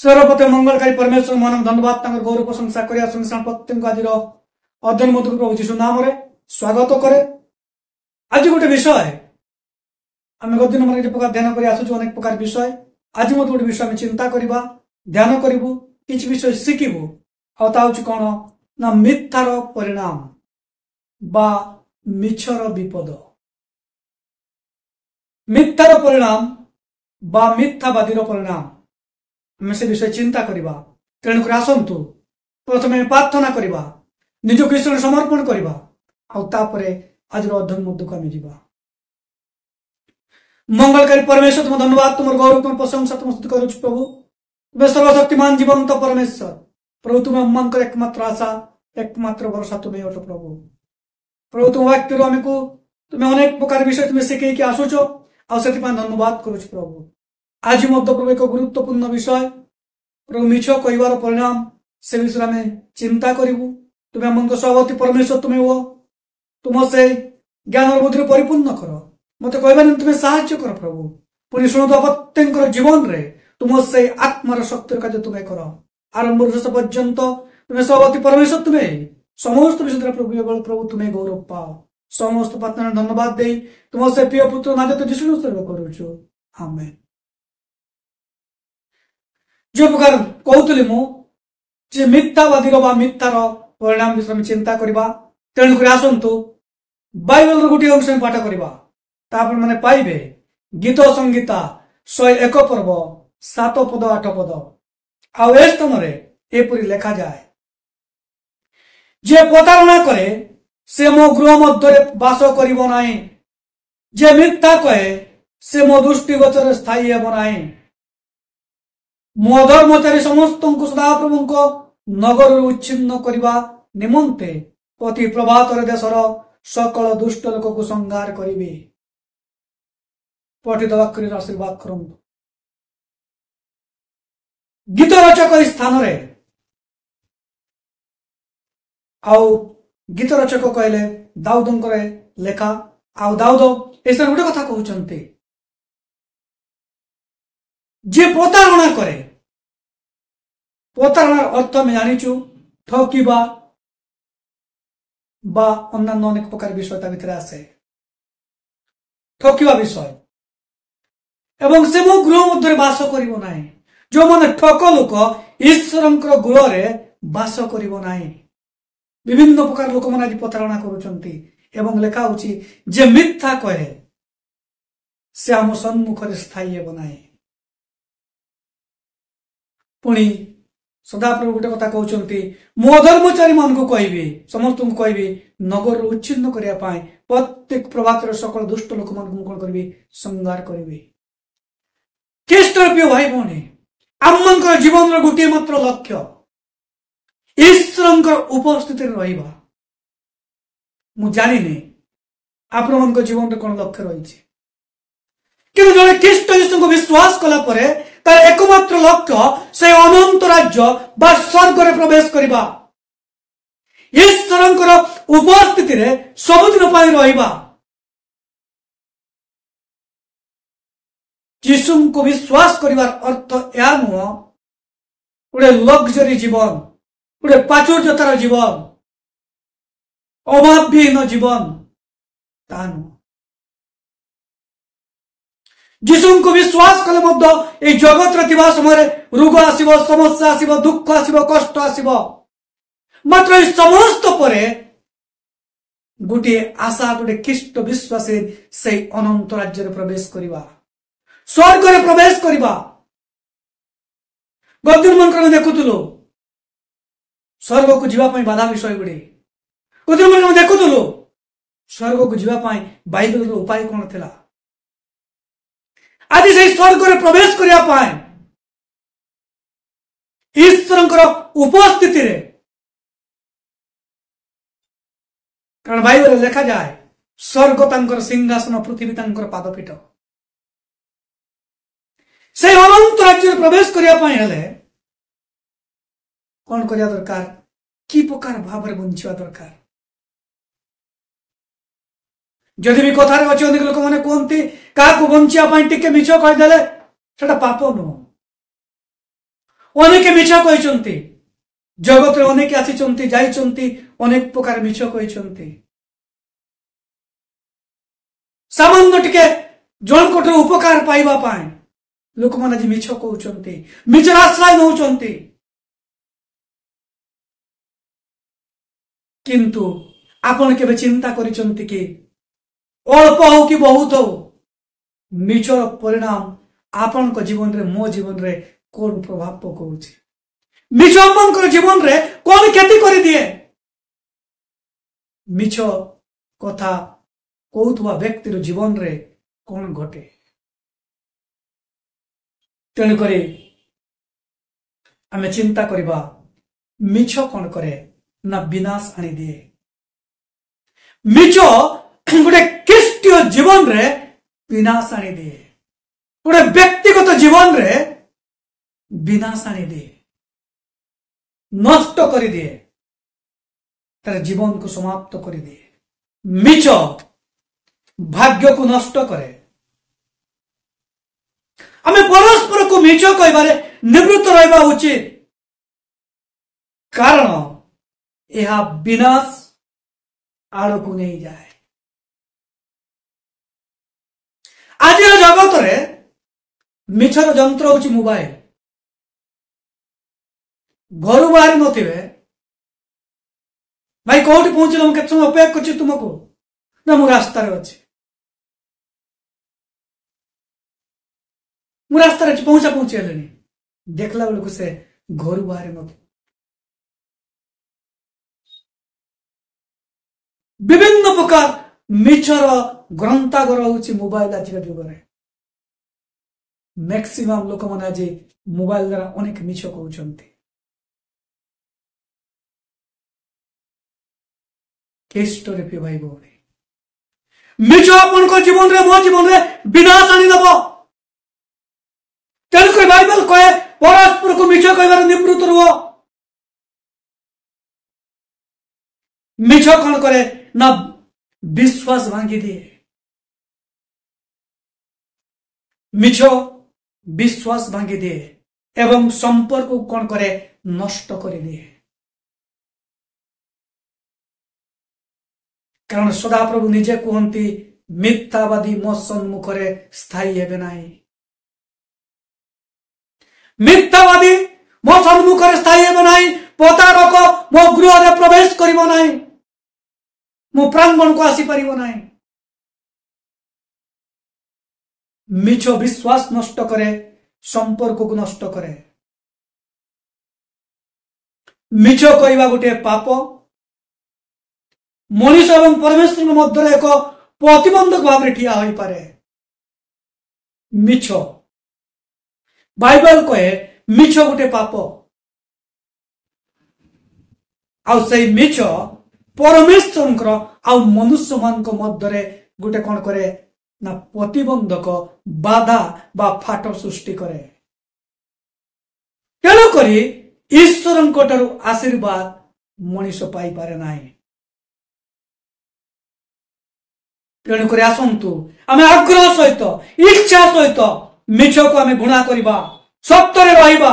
सर्वप्रथम मंगलकारी परमेश्वर मान धन्यवाद गौरव प्रशंसा करिया संसार प्रत्येक आज अध्ययन मधुर प्रभु जीशु नाम स्वागत करे। आज गोटे विषय आम गत दिन मन प्रकार ध्यान कर आसुचु अनेक प्रकार विषय। आज मत गोटे विषय आम चिंता करवा ध्यान करूँ किसी विषय शिखु आउच कौन ना मिथ्यार परिणाम बा मिछर विपद। मिथ्यार परिणाम बा मिथ्यावादीर परिणाम आम से विषय चिंता करवा। तेणुक आसतु प्रथम प्रार्थना करवा निजक ईश्वर समर्पण करवा आज अध्ययन मध्य आम जा। मंगलकारी परमेश्वर तुम धन्यवाद तुम गौरव तुम प्रशंसा तुम स्तुति करुछु प्रभु। तुम्हें सर्वशक्तिमान जीवंत परमेश्वर प्रभु तुम्हें अम्मान एकमात्र आशा एकमात्र भरोसा तुम्हें अट प्रभु। प्रभु तुम वाक्य आमको तुम्हें अनेक प्रकार विषय तुम्हें शिखई आसुच आसे धन्यवाद करुछु प्रभु। आज मध्य प्रभु एक गुरुत्वपूर्ण विषय प्रभु मिछ कहवार परिणाम से विषय आम चिंता करूँ। तुम्हें आम सभापति परमेश्वर तुम्हें वो तुम से ज्ञान बुद्धि परिपूर्ण कर मत कहबार तुम्हें साहाय्य कर प्रभु। पुणी शुणुता प्रत्येक जीवन रे तुम से आत्मार शक्तिर कार्य तुम्हें कर आरंभ शेष पर्यंत तुम्हें सभापति परमेश्वर तुम्हें समस्त विषय प्रभु प्रभु तुम्हें गौरव पाओ। समस्त प्रार्थना धन्यवाद दे तुम से प्रिय पुत्र नाजत जीशु सर्व करुछु आमेन। जो प्रकार कहूली मुझे मिथ्यावादी मिथ्यार परिणाम विषय चिंता करवा। तेणुक आसतु बाइबल गोटे अंश पाठ करवा मैंने पाइबे गीत संगीता 101 पर्व 7 पद 8 पद आउ स्थान एपरी लेखा जाए जे प्रतारणा करे से मो गृह मध्य बास करिबो नाही जे मिथ्या कहे से मो दृष्टिगोचर स्थायी हेबो नाही। मो धर्मचारी समस्त सदाप्रभु नगर उच्छिन्न करने निमंते प्रति प्रभात देशर सकल दुष्ट लोक को संहार करिवे। पठित वाक्य आशीर्वाद करंतु। गीत रचक स्थान रे आउ गीत रचक कहले दाऊद लेखा आउ दाऊद ऐसा गोटे कथा कहते जे प्रतारणा करे प्रतारणार अर्थ में जानीचु ठकिबा बा अन्य अनेक प्रकार विषय भितर आसे ठकिबा विषय एवं से मो गृह मध्य बास करिबो नाही। जो माने ठक लोक ईश्वरंकर गृह रे बास करिबो नाही। विभिन्न प्रकार लोक माने आज प्रतारणा करूचंती एवं लेखा होची जे मिथ्या कहे से आम सम्मुख रे स्थायी हेबो नाही। पुणी सदाप्रभु गोटे कथा कहते मो धर्मचारी मान को कहबी समस्त को कहबी नगर उच्छिन्न करने प्रत्येक प्रभात सकल दुष्ट लोक मान कौन करी संहार करी। ख्रीष्ट प्रिय भाई भौणी आम जीवन गोटे मात्र लक्ष्य ईश्वर उपस्थित रहा। मु जानी आपण मान जीवन में कौन लक्ष्य रही कि जड़े ख्रीष्ट यीशु को विश्वास कला परे तार एकमात्र लक्ष्य से अनंत राज्य बा स्वर्ग रे प्रवेश करवा ईश्वर उपस्थिति रे सबुदिन पाई रहिबा। यीशु को विश्वास करिवार अर्थ या नुह गोटे लग्जरी जीवन गोटे प्राचुर्यतार जीवन अभावहीन जीवन ता नुह। यीशु को विश्वास कले मध्य जगत रे समय रोग आसीबो समस्या आसीबो दुख आसीबो कष्ट आसीबो मात्र समस्त परे गोटे आशा गोटे ख्रीष्ट विश्वासी से अनंत राज्य रे प्रवेश करिबा स्वर्ग रे प्रवेश करिबा। गद्दिन मन क्रम देखुतुलो स्वर्ग को जीवा पई बाधा विषय गुडे गद्दिन मन क्रम देखुतुलो स्वर्ग को जीवा पई बाइबल रो उपाय कोन थिला। आज से स्वर्ग रे प्रवेश करिया ईश्वर उपस्थिति रे कारण बाइबल लेखा जाए स्वर्ग तांकर सिंहासन पृथ्वी तांकर पादपीठ से अनंत राज्य प्रवेश करिया हेले कौन करिया दरकार कि प्रकार भाव बंचिया दरकार। जदि भी कथार अच्छे अनेक लोक मैंने कहते क्या बंचिया टिके मिछ कहीदेले सेटा पाप नुह अनेक मिछ कहते जगत अनेक आसी जाइछन्ति अनेक प्रकार मिछ कहते सामान्य टिके जनकोटर उपकार पाइबा पाए लोक माने जी मिछ कहउछन्ति मिछर आश्रय नउछन्ति किंतु आपण केबे चिंता करिसन्ति कि अल्प हो कि बहुत हो मिछर परिणाम आपण को जीवन रे मो जीवन रे कोन प्रभाव पकाउछि मिछ आपन जीवन रे कोन क्षति करि दिए मिछ कथा कहउथवा व्यक्तिर जीवन रे कोन घटे तेणु करी आमे चिंता करिबा मिछ कोन करे ना विनाश आनी दिए मिछ गोटे ख्रीष्टीय जीवन रे विनाश आनी दिए गोटे व्यक्तिगत जीवन रे विनाश आनी दिए नष्ट कर दिए तार जीवन को समाप्त कर दिए मिछ भाग्य को नष्ट करे आमे परस्पर को मिछ कहबारे निवृत्त रहबा उचित कारण यह विनाश आड़ को नहीं जाए आज जगत रे मिछर जंत्र होची मोबाइल घर बाहर नथे भाई कोठी पहुंचल हम केत समय अपेक्षा करछि तुमको ना मु रास्ता रे अछि मु रास्ता रे पहुंची हलेनी देखला बेलको से घर बाहर नथे विभिन्न प्रकार मिछर ग्रंथागार होची मोबाइल आज जुग रे मैक्सिमम लोक माने आज मोबाइल द्वारा अनेक मिछ कहउछन्ति केस्टरे पे भाई भौणी मिछ आपन को जीवन रे मो जीवन रे विनाश आनी दबो तेणु कोई बाइबल कहे परस्पर को मिछ कहबार निवृत्त रहो मिछ कौन करे ना विश्वास भांगी दिए मिछ विश्वास भांगी दिए एवं संपर्क को कौन करे नष्ट कर दिए कारण सदाप्रभु निजे कहती मिथ्यावादी मो सम्मुख स्थायी हेबे नाही मिथ्यावादी मो सम्मुख स्थायी हेबे नाही प्रतारक मो गृह रे प्रवेश करिबो नाही मो प्रांगण को आसी परिबो नाही मिछ विश्वास नष्ट करे संपर्क को नष्ट करे मिछ कहवा गोटे पाप मनीष एवं परमेश्वर मध्य एक प्रतिबंधक भाव में ठिया हो पारे मिछ बाइबल कहे मिछ गोटे पाप आउ से मिछ परमेश्वर आउ मनुष्य मान मध्य गोटे कौन करे ना प्रतिबंधक बाधा बा फाट सृष्टि करे तेणुक ईश्वर आशीर्वाद मनीष पाई पारे नाही तेणुक आसतु आम आग्रह सहित इच्छा सहित मिछ को आम गुणा करवा सत्य रहिबा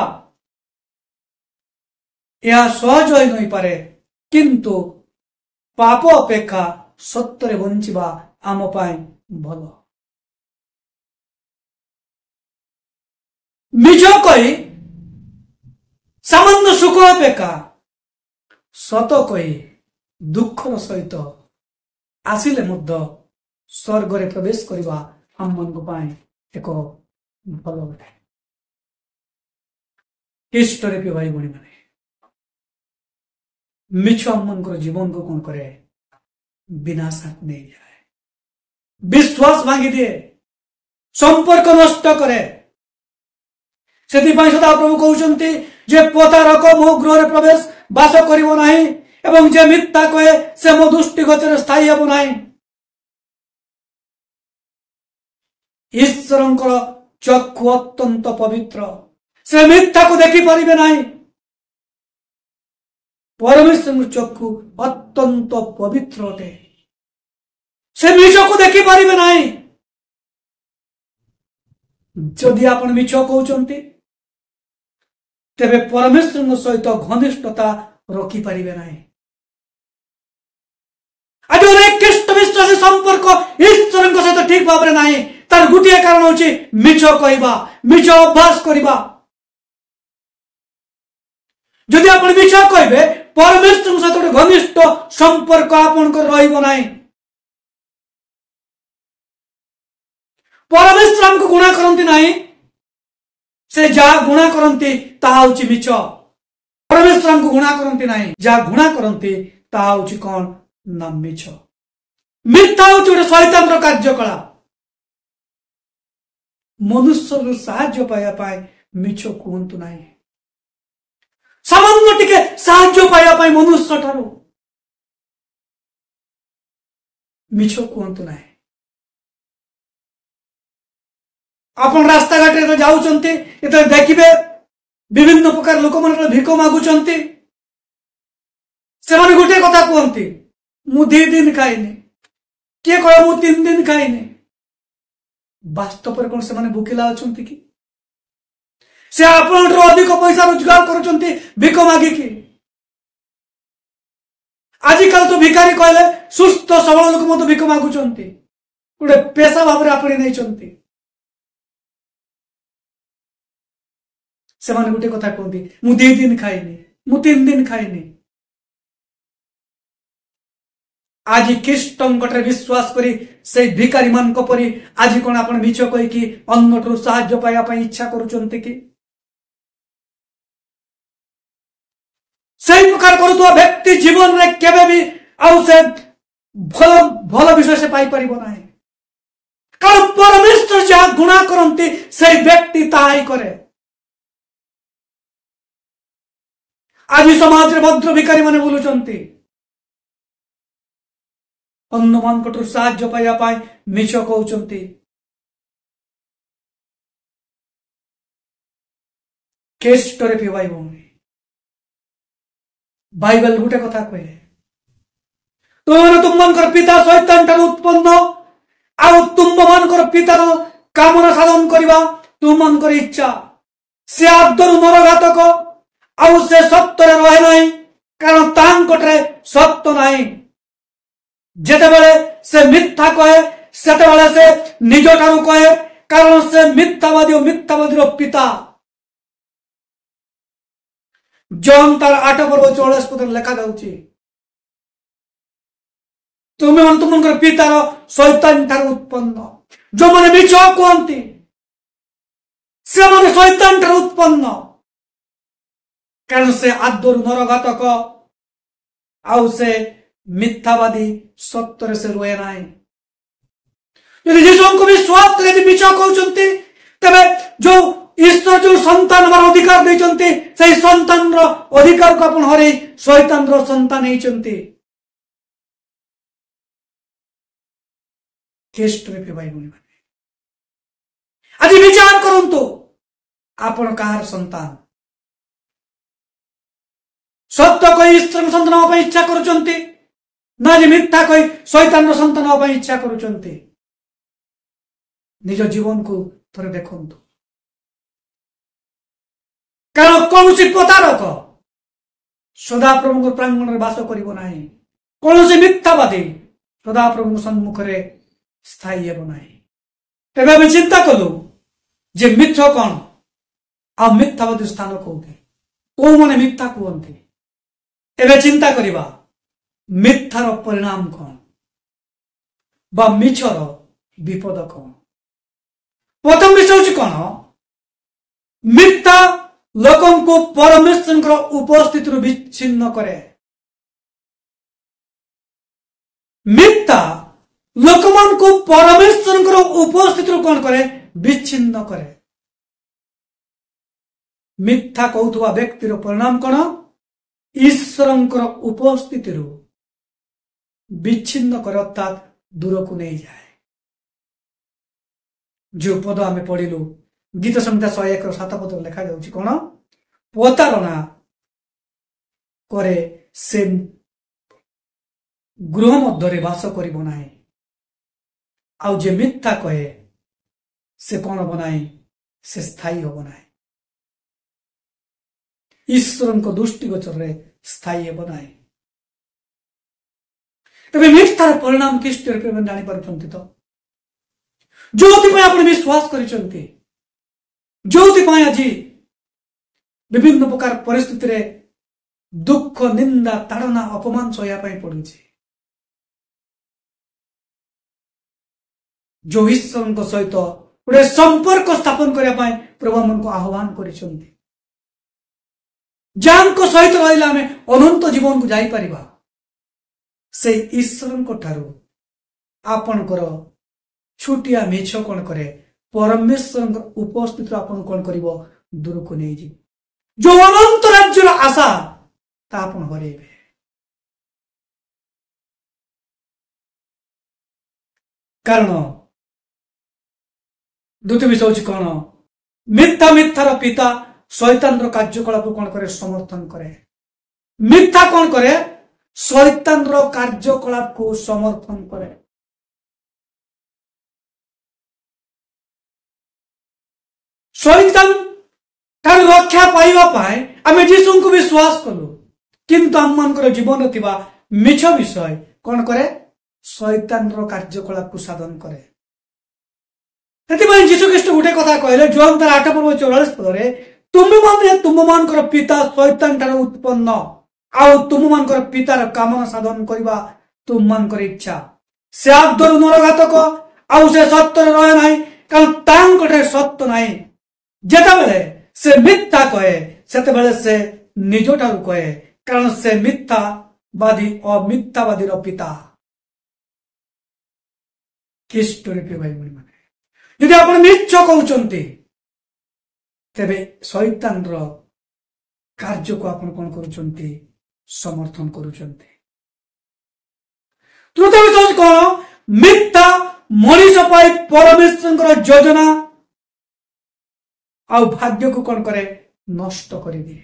यह सहज ही नहीं पारे किंतु पाप अपेक्षा सत्य बंचिबा आम पाई भल मिछ कही सामान्य सुख अपेक्षा सत कही दुखर सहित आसिले मध्य स्वर्ग रे प्रवेश करवा हम मन को पाए एक भल गोटे इष्टरे पे भाई भणी माने मिछ हम मन जीवन को कौन करे विनाश नहीं जाए विश्वास भांगी दिए संपर्क नष्ट करे सेति सदा प्रभु कहउछन्ति जे प्रतारक मो गृह रे प्रवेश वास करिवो नाही एवं जे मिथ्या कहे से मो दृष्टि गोचर स्थायी हेबो नाही ईश्वर चक्षु अत्यंत पवित्र से मिथ्या को देखी पारिबे नाही परमेश्वर चक्षु अत्यंत पवित्र अटे से मिछ को देखी पारिबे नाही जदि आपण मिछ कहउछन्ति तेबे परमेश्वर सहित घनिष्ठता रखी पारिबे नाही। आज अनेक ख्रीष्ट विश्वासी संपर्क ईश्वर सहित ठीक भाव ना तार गोटे कारण हूँ मिछ कहवा, मिछ अभ्यास करवा। जदि आप मिछ कहे परमेश्वर सहित गोटे घनिष्ठ संपर्क आपणकर रही। परमेश्वर हमको गुणा करती ना, से जहाँ गुणा करती ताहा हूँ मिछ। परमेश्वर हमको गुणा करती ना, जहाँ गुणा करती ताहा हूँ कौन ना मिछ। मिथ्या हूँ गोटे शैतान कार्यकलाप। मनुष्य साहाय्य पाइबा मिछ कहतु ना। सामान्य टिके साहाय्य पाइबा मनुष्य ठारू मिछ कहतु ना। आप रास्ता घाट जाऊँचे देखिए विभिन्न प्रकार लोक मैंने भिक मागुंट से गोटे कथा कहती मु 2 दिन खाइनि, किए कह मु 3 दिन खाइनि। वास्तव में कौन से भुकिला अच्छा कि से आप अधिक पैसा रोजगार करुँच भिक मागिकी। आजिकल तो भिकारी कहले सुस्थ सबल लोक मत भिक मागुंट गोटे पेशा भाव में आपणे नहीं। से गोटे कथा कहती मु 2 दिन खाइनि, मु 3 दिन खाइनि। आज ख्रीष्टंकटे विश्वास करी से भिकारी मान परी आज कौन आप मिछ कहीकि अन्यठू साहाय्य पाइबा इच्छा करुँच कि सही प्रकार करुवा व्यक्ति जीवन में केबे भी आउ से भल भल विषय से पाई परिबो नाही। कारण परमेश्वर जहाँ गुणा करती से व्यक्ति ताहा ही करे। आज समाज रे भद्र भिकारी माने बोलुचंती अन्य मान साहाय्य पाइबा मिछ कहउचंती। केस्टरे पे भाई भौणी बाइबल गोटे कथा कहे तुम तुम मान पिता शैतान ठार उत्पन्न आउ तुम मान पितार कामना साधन करवा तुम मान इच्छा। से आदर नरघातक आउ से सत्य रहे नहीं कारण तांकटे सत्य नहीं। जेतेबेले से मिथ्या कहे सेतेबेले से निज ठारू कहे कारण से मिथ्यावादी और मिथ्यावादी पिता। जॉन तार 8:44 पद लेखा जाउची तुम्हें तुम पितार शैतान ठार उत्पन्न। जो मैंने मिछ कहती से मैंने शैतान ठार उत्पन्न कारण से आदर नरघातक आउ से मिथ्यावादी सत्य से रुए ना। यदि यीशु को विश्वास करे मिछ कहते तबे जो ईश्वर जो संतान हमार अधिकार देते से संतान अधिकार को अपन हरे शैतान संतान होती। आज विचार करंतु आपण कहार संतान सत्य कही ईश्वर संतान होगा इच्छा करुचंती ना जे मिथ्या कही शैतान संतान होगा इच्छा करुचंती। निज जीवन को थोड़े देखंतु कारण कौन सी प्रतारक सदाप्रभु प्रांगण में बास करिबो नाही। कौन सी मिथ्यावादी सदाप्रभु सम्मुख रे स्थायी हेबो नाही। तेबे हम चिंता कलु जे मिथ्य कौन आ मिथ्यावादी स्थान कोउते को माने मिथ्या कहते एबे चिंता करिबा मिथ्यार परिणाम कौन बा मिछर विपद कौन। प्रथम विषय हूँ कौन मिथ्या लोकों को परमेश्वर उपस्थित विच्छिन्न करे। मिथ्या लोक मान को परमेश्वर उपस्थित कौन करे विच्छिन्न करे। मिथ्या कहूथुवा व्यक्तिर परिणाम कौन ईश्वर उपस्थित विच्छिन्न करे अर्थात दूर को नहीं जाए। जो पद आम पढ़िलु गीत संहिता 101:7 पद लेखा जाउछि कौन प्रतारणा करे से गृह मध्य बास करिबो नाही आउ जे मिथ्या कहे से कौन बनाई से स्थायी होबो नाही। ईश्वर को दृष्टिगोचर स्थायी हे बनाए तेरे मिथ्यार परिणाम किस रूप जानी पारुछंती तो जो आपण विश्वास करिसंती जो आज विभिन्न प्रकार परिस्थिति रे दुख निंदा ताड़ना अपमान सहया पड़ी जो ईश्वर सहित गोटे संपर्क स्थापन करने प्रभु आमको आह्वान करिसंती जांको सहित रहिला आमे अनंत जीवन को जाई परिबा से ईश्वर को ठारू आपनकर छुटिया मिछ कौन करे परमेश्वर उपस्थित आपन कौन करिवो दूर को नहीं जी जो अनंत राज्यर आशा ता आपन हरेबे कारण द्वितीय विषय हूँ कौन मिथ्या मिथ्यार पिता शैतान कार्यकलाप कौन करे समर्थन करे मिथ्या कौन करे शैतान कार्यकलाप को समर्थन करे शैतान ठार रक्षा पाइबा पाए आमे जीसु को विश्वास कलु किंतु आम मान जीवन थिबा मिछ विषय कौन करे शैतान कार्यकलाप को साधन करे जीशु ख्रीष्ट गोटे कथा कहले जोन 8:44 पदरे तुम मान पिता शैतान ठार उत्पन्न आउ तुम मान पितार कामना साधन करवा तुम मान इच्छा से आदर नरघातक आउ से सत्य रहे ना कारण तांकटे सत्य ना जेता बेले से मिथ्या कहे सेते से निज ठारू कहे कारण से मिथ्यावादी अमिथ्यावादी पिता ख्रीष्ट रूपी भाई माने यदि आप मिछ कहते तेरे शैतान कार्य को आप कौन कर समर्थन करुँच तृतीय विषय कौन मिथ्या मनीष परमेश्वर योजना आ भाग्य को कौन करे नष्ट कर दिए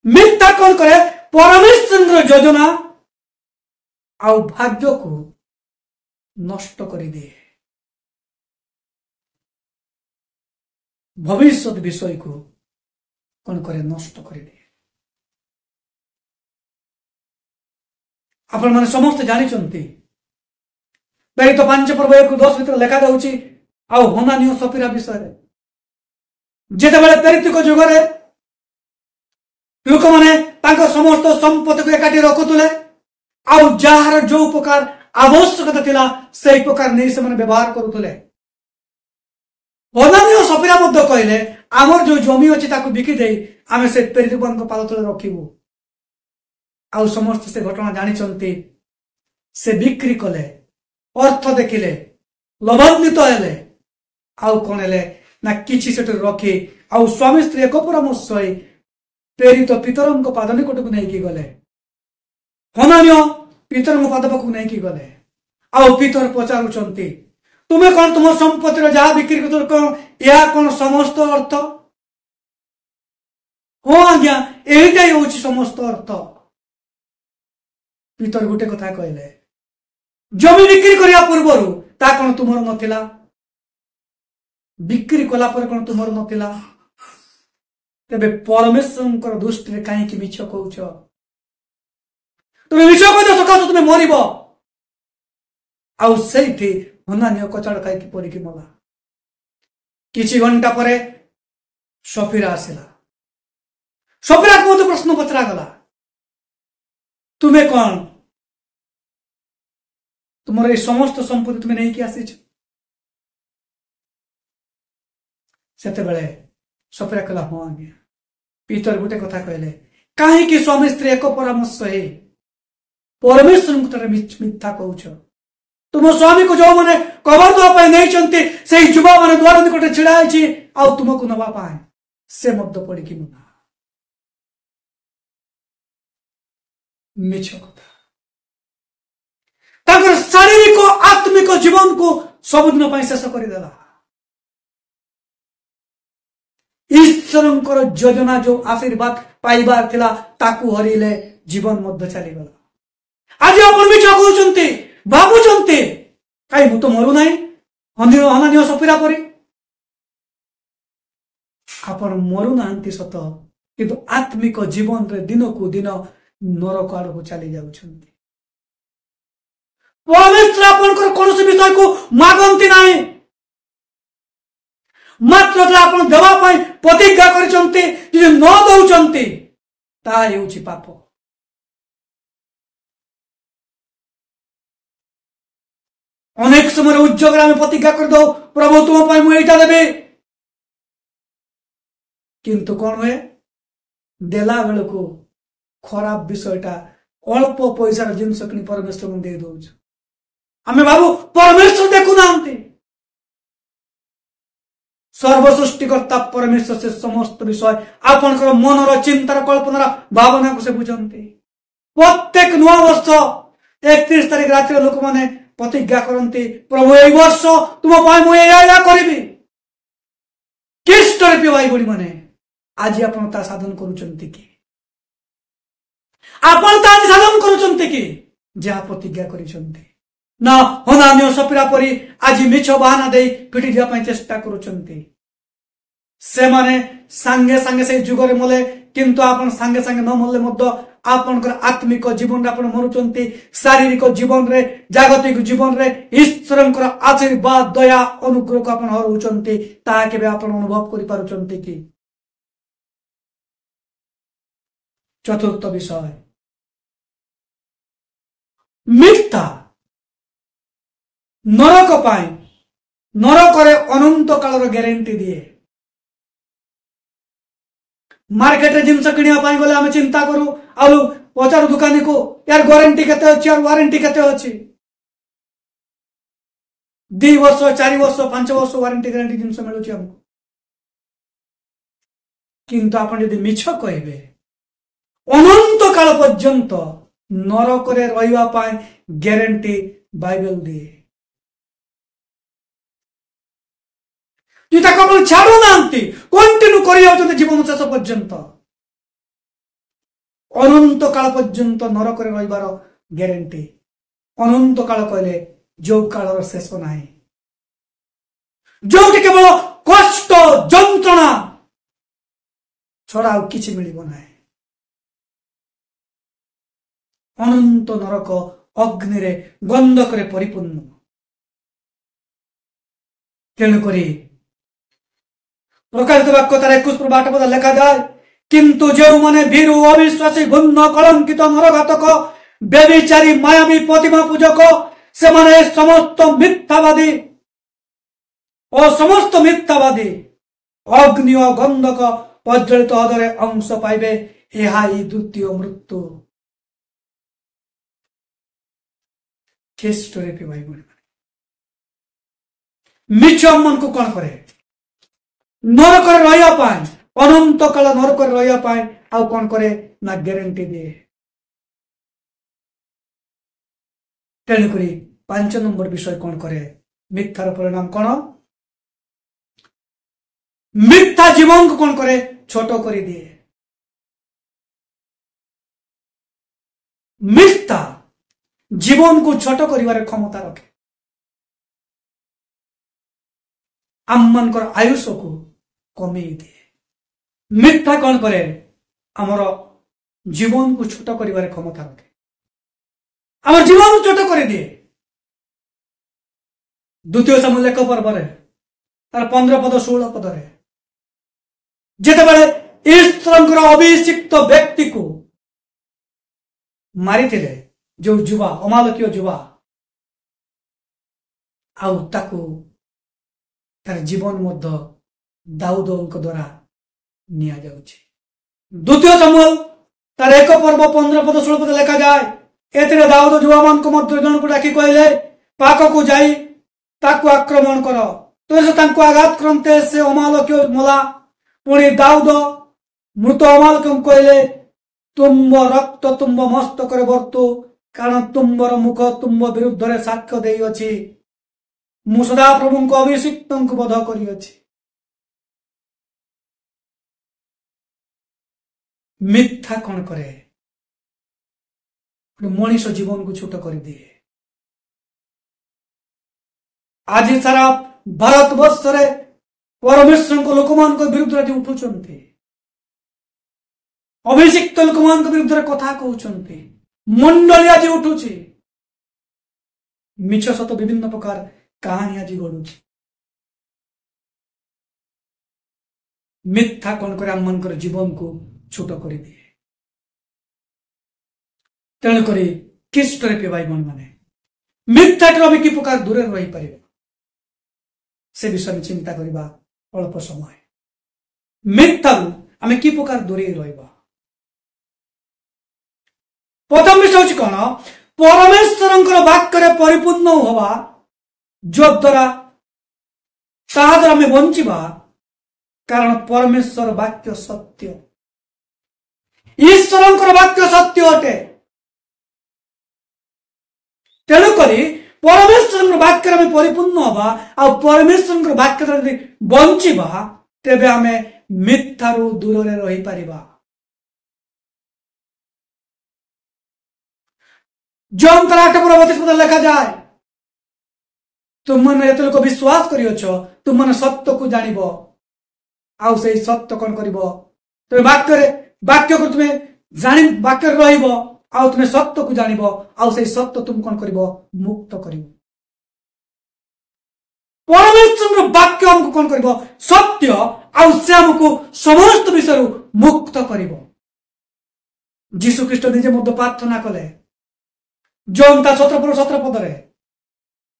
मिथ्या कौन करे परमेश्वर योजना आ भाग्य को नष्ट कर दिए भविष्य विषय को कौन करे नष्ट कर दिए आपण माने समस्त जानी प्रेरित 5:1-10 भीतर लेखा जाउची आउ हनानियो सफीरा विषय जेतेबेले प्रेरित जुगरे लोक माने तांको समस्त संपत्ति को एकाठी रखुतले आउ जार जो प्रकार आवश्यकता थिला सेही प्रकार नै से माने व्यवहार करुतले हनानियो सफीरा मध्य कहले आमर जो जमी अछि ताको बिकी देई आमे से प्रेरित को पाद तले रखिबु आउ समस्त से घटना जानी से बिक्री कले अर्थ देखिले लभान्वित हेले आउ कौन हेले ना किछि सेठ रखी आउ स्वामी स्त्री एक परामर्श होई प्रेरित पितरंक पाद निकट को नहीं गले हनानियो पितरंक पाद पाखु नहीं गले आउ पितर पचारुचंती तुम्हें कौन तुम संपत्तिर जहाँ बिक्री कर कौन या कौन समस्त अर्थ हाँ आज्ञा यहीटा ही समस्त अर्थ पितर गोटे कथा कहले जमी बिक्री करिया पूर्वर ता कौन तुमर नथिला बिक्री कला पर कौन तुमर नथिला तेबे परमेश्वर दृष्टि रे काहे कि मिछ कहउछ तुमे मिछ कहते सकाश तुमे मरिबो आउ सेठी हनानियो कचाड़ खाई पड़ी कि मला किछि घंटा परे सफीरा आसिला सफीरा को मते प्रश्न पचरा गला तुम्हें कौन तुम्हारे समस्त संपत्ति तुम्हें नहीं कि आसी सेते बेले सफीरा कहला हाँ आज्ञा पितर गोटे कथा कहले काहे स्वामी स्त्री एक परामर्श है परमेश्वर मिथ्या कहउछ तुम स्वामी को जो मैंने कबर दवा नहीं से युवा मैंने द्वार निकटे छिड़ा आ तुमको नवा पाए से मध्य पड़ी कि मुना मिछ कथा शारीरिक आत्मिक जीवन को सबुदिन शेष करदेला ईश्वर योजना जो आशीर्वाद पाइबार थिला ताकू हरिले जीवन मध्य चलीगला आज आप मिछ कहउछंती भावुंटे कहीं मु तो मरु ना हनानियो सफीरा परी आपण मरु ना सत किंतु आत्मिक जीवन रे दिन को दिन नरक आड़ को चली जाउछन्ति। परमेश्वर आपनकर कौन विषय को मागंती नाही, मात्र आपण देवा पाई प्रतिज्ञा करिसन्ति, जे न दउछन्ति ता हेउछि पाप। अनेक समय उद्योग आम प्रतिज्ञा कर दो, प्रभु तुम पाई मु एटा देबे, किंतु कौन हुए देला बेल को खराब विषयटा अल्प पैसार जिनस कि परमेश्वर को दे दौच। आम भावु परमेश्वर देखु ना, सर्वसृष्टिकर्ता परमेश्वर से समस्त विषय आपनकर मनर चिंतार कल्पनार भावना को से बुझंती। प्रत्येक नुआ वर्ष 31 तारिख रात लोक माने प्रतिज्ञा करती, प्रभु ए वर्ष तुम पाई मु एया करिबी। किष्ट रे भाई बड़ी माने आज आपण ता साधन करूचंती कि, आपण ता आज साधन करूचंती कि जहा प्रतिज्ञा करिसंती ना हनान्य सपिरा परी आज मिछ बहाना दे पिटी दिया पई चेष्टा करूचंती। से माने संगे संगे से जुगरे मले, किंतु आपण संगे संगे न मले मध्य आपनकर आत्मिक जीवन आपण मरुचंती। शारीरिक जीवन रे, जागतिक जीवन रे ईश्वरंकर आशीर्वाद दया अनुग्रह को आपण हरउचंती, ता केबे आपण अनुभव करि पारुचंती कि। चतुर्थ विषय मिथ्या नरक पाई, नरक रे अनंत कालर ग्यारंटी दिए। मार्केट रे जिनस किनिया पाई गले आमे चिंता करू, आलू पचारू दुकानी को यार गारंटी केते अछि और वारंटी केते अछि। 2 वर्ष 4 वर्ष 5 वर्ष वारंटी गारंटी जिनस मिलुछि हमको, किंतु आपण यदि मिछ कहबे अनंत काल पर्यंत नरक रे रहिवा पाई ग्यारंटी बाइबल दिए। केवल छाड़ू ना कंटिन्यू कर जीवन शेष पर्यंत अनंत काल पर्यंत नरक रे रहिबार ग्यारंटी। अनंत काल कहले जो कालर शेष ना, जो केवल कष्ट जंत्रणा छड़ा किछि मिलिबो ना। अनंत नरक अग्नि रे गंधक रे परिपूर्ण। तेणुकरी प्रकाशित वाक्य तार 21 पद लिखा जाए, किंतु जो माने भीरु अविश्वासी गुण कलंकित नरघातक व्यभिचारी मायावी प्रतिमा पूजक से माने समस्त मिथ्यावादी और समस्त मिथ्यावादी अग्नि और गंधक प्रज्वलित अधरे अंश पाइबे। यह द्वितीय मृत्यु। मिछ मन को कौन करे नरक रहिया पाए, अनंत काल नरक रहिया पाए आउ कौन करे ना ग्यारंटी दिए। तेणुकरी 5 नंबर विषय कौन करे, मिथ्यार परिणाम कौन, मिथ्या जीवन को कौन करे छोट कर दिए। मिथ्या जीवन को छोट करिवार क्षमता रखे। आम मानकर आयुष को कमे दिए। मिथ्या कौन करे आमर जीवन को छोट करिवार क्षमता रखे, आम जीवन को छोट कर दिए। द्वितीय सामुएल 1 पर्व तार 15 पद 16 पद जेते ईश्वर अभिषिक्त व्यक्ति को मारी जो जुवा अमालकीय जुवा आउ ताकू तार जीवन मध्य दाऊद द्वारा निया जाउछि। द्वितीय सामुएल तार 1 पर्व 15 पद 16 पद लिखा जाए, एथिरे दाऊद जुवा मान को मध्य जन को डाकी कहले, पाक को जाई ताकू आक्रमण कर, तो से तांको आघात करते से अमालकीय मला। पुणी दाऊद मृत अमालकीय कहले, तुम रक्त तुम मस्तक बर्तु, कारण तुम्बर मुख तुम विरुद्ध रे साक्ष्य देई अछि। मु सदा प्रभु को अभिषिक्त को बध करी अछि। मिथ्या कौन करे मनीष जीवन को छोट कर दिए। आज सारा भारत वर्ष रे परमेश्वर को लोक मान को विरुद्ध रे उठुचंती। अभिषिक्त लोक मान विरुद्ध कथा कहते मंडली आज उठुची मिछ सत विभिन्न प्रकार कहानी आज गढ़ुची मिथ्या कौन करे आम मान जीवन को छोट कर दिए तेणुक ख्रीष्ट भाई बहन मैंने मिथ्या आम कि प्रकार दूर रही पार से विषय में चिंता करवा अल्प समय मिथ्या आम कि प्रकार दूरे रहा प्रथम विषय हूँ कौन परमेश्वर वाक्य परिपूर्ण हवा जो द्वारा आम बंचा कारण परमेश्वर वाक्य सत्य ईश्वर वाक्य सत्य अटे तेणुक परमेश्वर वाक्य आम परिपूर्ण हवा आ परमेश्वर वाक्य बंचा तेबे आम मिथ्यारू दूर रही पारिबा जॉन 8:32 लिखा जाए तुम मैंने एत लोक विश्वास करियछ तुम मैंने सत्य को जानिब आउ से सत्य कौन कर तुम वाक्य को तुम्हें जानी वाक्य रहिब आउ तुम्हें सत्य को जानिब आउ से सत्य तुम कौन कर मुक्त कर परमेश्वर वाक्य हमको कौन कर सत्य आउ से हमको समस्त विषय मुक्त कर जीशु ख्रीष्ट निजे मध्य प्रार्थना कले जॉन 17 पदरे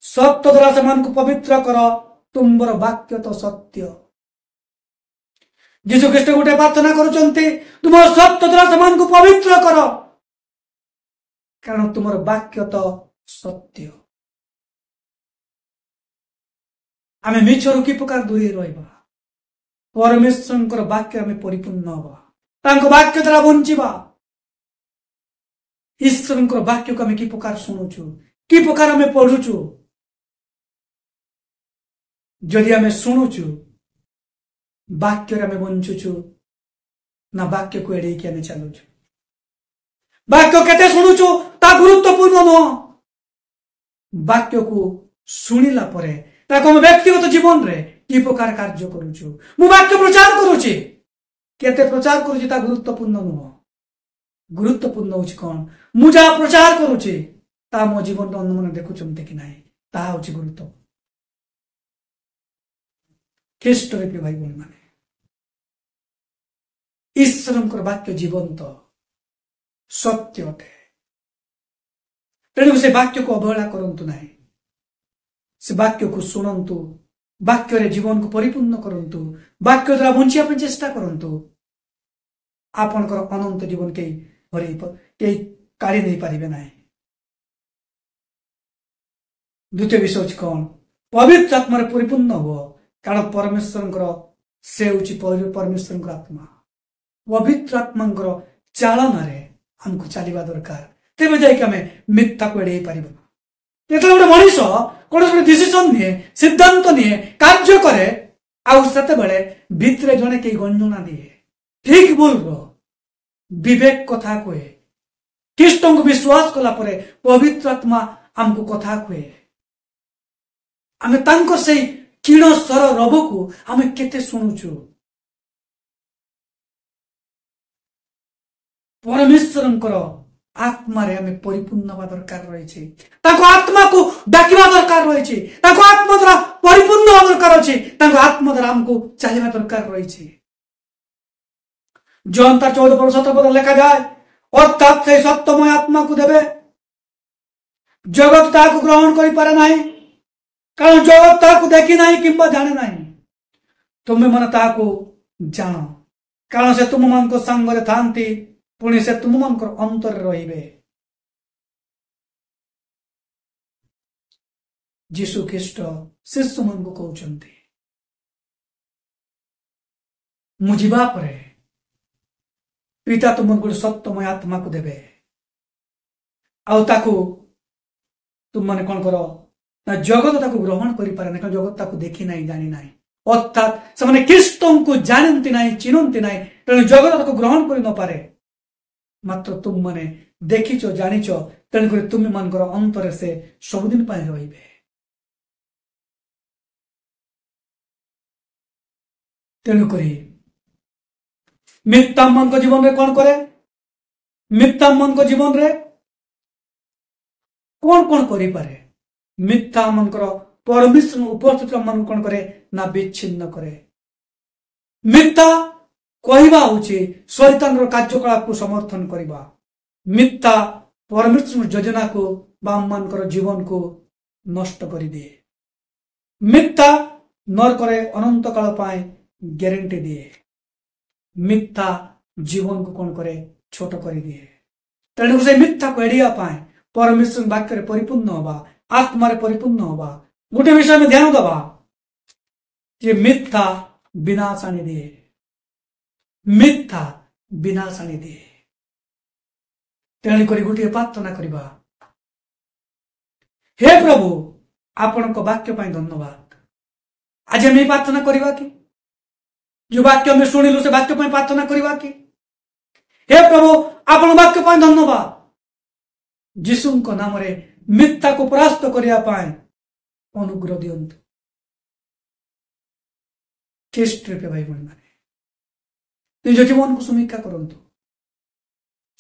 सत्य द्वारा से पवित्र कर तुम्बर वाक्य तो सत्य जीशु ख्रीष्ट गोटे प्रार्थना करुचंती तुम सत्य द्वारा से पवित्र कर कारण तुमर वाक्य तो सत्य आमे मिछरु कि प्रकार दूरे रहिबा परमेश्वर वाक्य आमे परिपूर्ण हवा तांको वाक्य द्वारा बंचिबा ईश्वर वाक्य को आम कि प्रकार शुणुचु कि प्रकार आम पढ़ुचु जदि आम शुणुचु वाक्य आम बंचुचु ना वाक्य को एड़े आम चलुचु वाक्य केते शुणुचु ता गुरुत्वपूर्ण नुह वाक्य को शुणिला परे ताको हम व्यक्तिगत जीवन रे कि प्रकार कार्य करुचु मु वाक्य प्रचार करुची केते प्रचार करुची ता गुरुत्वपूर्ण नुह गुरुत्वपूर्ण हूँ कौन मु जहाँ प्रचार करुचे ता मो जीवन अन्य मैंने देखुंत कि ना ता हूँ गुरुत्व ख्रीष्ट भाई बहन मैंने ईश्वर वाक्य जीवंत सत्य अटे तेणु से वाक्य को अवहेला करंतु नहीं से वाक्य को शुणु वाक्य रे जीवन को परिपूर्ण करंतु वाक्य द्वारा बंचिया पे चेष्टा करंतु आपनकर अनंत जीवन कई काढ़ी नहीं पारे ना द्वितीय विषय कौन पवित्र आत्मा परिपूर्ण हो कारण परमेश्वर से हूँ परमेश्वर आत्मा पवित्र आत्मा चालन आमको चलवा दरकार तेज जामें मिथ्या को एड़े पार गोटे मनीष कौन डिसीजन निए सिद्धांत निए कार्य करे आते भितर जड़े कई गंजना दिए ठीक भूल विवेक कथा कहे ख्रीष्ट को विश्वास कला परे पवित्र आत्मा आमको कथा कहे आम से क्षीण स्वर रब को आम केते शुणुचु परमेश्वर आत्मा रे आम परिपूर्ण हवा दरकार रही आत्मा को डाकिबा दरकार रही आत्मा द्वारा परिपूर्ण हवा दरकार अच्छे आत्मा द्वारा आमको चलवा दरकार रही जॉन 14:17 लिखा जाए अर्थात से सत्यमय आत्मा को देवे जगत ताकू ग्रहण करि पारे नाही कारण जगत ताकू देखी नाही किंबा जाने नाही तुम मन ताकू जान कारण से तुम मन को संग रे थांती पुणी से तुम मन को अंतर रहिबे जीशु ख्रीष्ट शिष्य मन को कहउचंती मु जीवा परे पिता तुम गोटे सत्यमय आत्मा को देवे आउ तुम मैंने कौन कर ना जगत ताको ग्रहण करि पारे ना जगत ताको देखी नहीं जानी नहीं अर्थात से माने ख्रीष्ट को जानती नहीं चिन्हती नहीं तेणु जगत ताको ग्रहण करि न पारे मात्र तुम मैंने देखीच जानिच तेणुक तुम मान अंतर से सबुदिन रहिबे तेणुक मिथ्या मन को जीवन रे कौन करे? मिथ्या मन को जीवन रे कौन कौन करि पारे? मिथ्या मन कर परमेश्वर उपस्थित मन कौन करे ना विच्छिन्न करे। मिथ्या कहवा होची शैतान रो कार्यकलाप को समर्थन करवा। मिथ्या परमेश्वर योजना को बाम कर जीवन को नष्ट कर दिए। मिथ्या नरकरे अनंत काल पाए ग्यारंटी दिए। मिथ्या जीवन को कौन करे छोट कर दिए। तेणु से मिथ्या को एड़िया पाए परमेश्वर वाक्य रे परिपूर्ण होबा, आत्मा रे परिपूर्ण होबा। गोटे विषय में ध्यान दबा जे मिथ्या विनाश आनी दिए। मिथ्या विनाश आनी दिए। तेणु करी गोटे प्रार्थना करबा, हे प्रभु आपण को वाक्य पाई धन्यवाद। आज हम प्रार्थना करवा कि जो वाक्य हम शुणिलु से वाक्य पाई प्रार्थना करवा कि हे प्रभु आपण वाक्य पाई धन्यवाद। यीशु को नाम रे मिथ्या को परास्त करिया पाए अनुग्रह दियंतु। ख्रीष्ट रूपे भाई बहन माने निज जीवन को समीक्षा करंतु।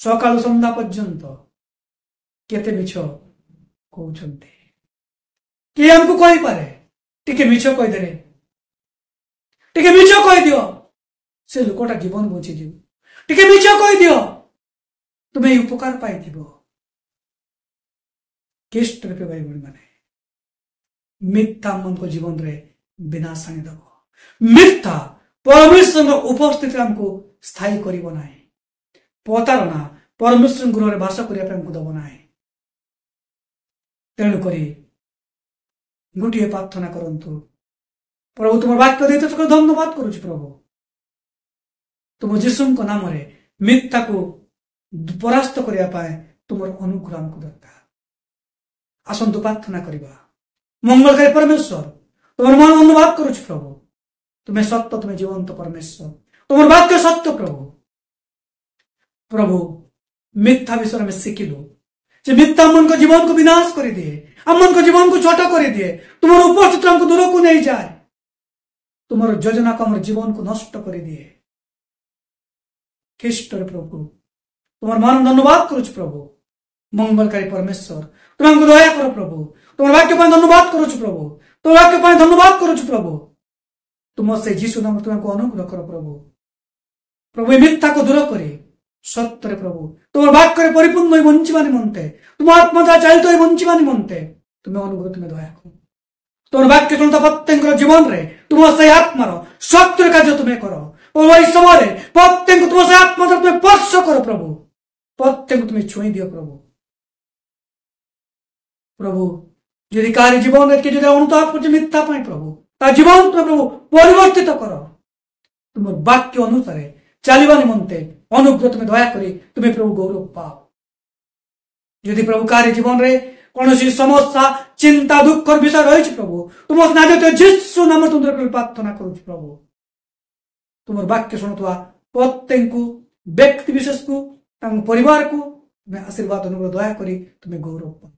सकाळ संध्या पर्यंत केते मिछ कहउछन्ते कि हमको कहि पारे टिके मिछ कहि देले टिके मिछ कहि दियो से लोकटा जीवन बंची जीव। टिके मिछ कहि दियो तुमे उपकार पाइथिबो। ख्रीष्ट रूपे भाई बहन माने मिथ्या मन को जीवन रे विनाश आनी दबो। मिथ्या परमेश्वर उपस्थिति हमको स्थायी करिबो नाही। प्रतारणा परमेश्वर गृह रे वास करिया पे हमको दबो नाही। तेणु करी गोटे प्रार्थना करंतु, प्रभु तुम वाक्य देते तो धन्यवाद करूछु। प्रभु तुम यीशु को नाम रे मिथ्या को परास्त करिया पाए तुम अनुग्रह हमको दरकार। आसंतु प्रार्थना करिबा। मंगलकारी परमेश्वर तुम मन धन्यवाद करूछु। प्रभु तुम्हें सत्य, तुम्हें जीवंत परमेश्वर, तुम वाक्य सत्य। प्रभु प्रभु मिथ्या विषय में शिखिलु जे मिथ्या मन को जीवन को विनाश कर दिए, हम मन को जीवन को छोटा कर दिए। तुम्हारे उपस्थित हमको दूर को नहीं जाए। तुम्हारे योजना को हमारे जीवन को नष्ट कर दिए। ख्रीष्ट प्रभु तुम्हारे मान धन्यवाद करूछु। प्रभु मंगलकारी परमेश्वर तुम हमको दया करो। प्रभु तुम्हारे वाक्य पर धन्यवाद करूछु। प्रभु तुम वाक्य पर धन्यवाद करूछु। प्रभु तुम से यीशु नाम तुमको अनुग्रह करो। प्रभु प्रभु मिथ्या को दूर करे सत्य प्रभु तुम वाक्य परिपूर्ण बंचवा निमंते, तुम आत्मा द्वारा चालित बंचवा निमंते तुम्हें अनुग्रह, तुम्हें दया करो। तुम वाक्य शुणता प्रत्येक जीवन रे तुम से आत्मार सत्य कार्य तुम्हें करो। और समय प्रत्येक तुम से आत्मा द्वारा तुम्हें स्पर्श करो। प्रभु प्रत्येक तुम्हें छुई दियो। प्रभु प्रभु यदि कार्य जीवन अनुताप कर मिथ्या पाई प्रभु ता जीवन प्रभु परिवर्तित कर। तुम वाक्य अनुसार चलवा निमंते अनुग्रह तुम्हें दया करी तुम्हें प्रभु गौरव पाओ। यदि प्रभु कार्य जीवन रे कौन समस्या चिंता दुख विषय रही प्रभु तुम यीशु नाम तुम प्रार्थना करूँ। प्रभु तुम वाक्य शुणुवा प्रत्येक व्यक्ति विशेष को परिवार को तुम्हें आशीर्वाद अनुग्रह दया करी तुम्हें गौरव पाओ।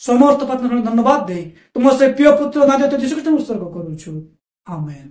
समर्थ प्रार्थना धन्यवाद दे तुम से प्रिय पुत्र नाम यीशु ख्रीष्ट उत्सर्ग करूँ। आमेन।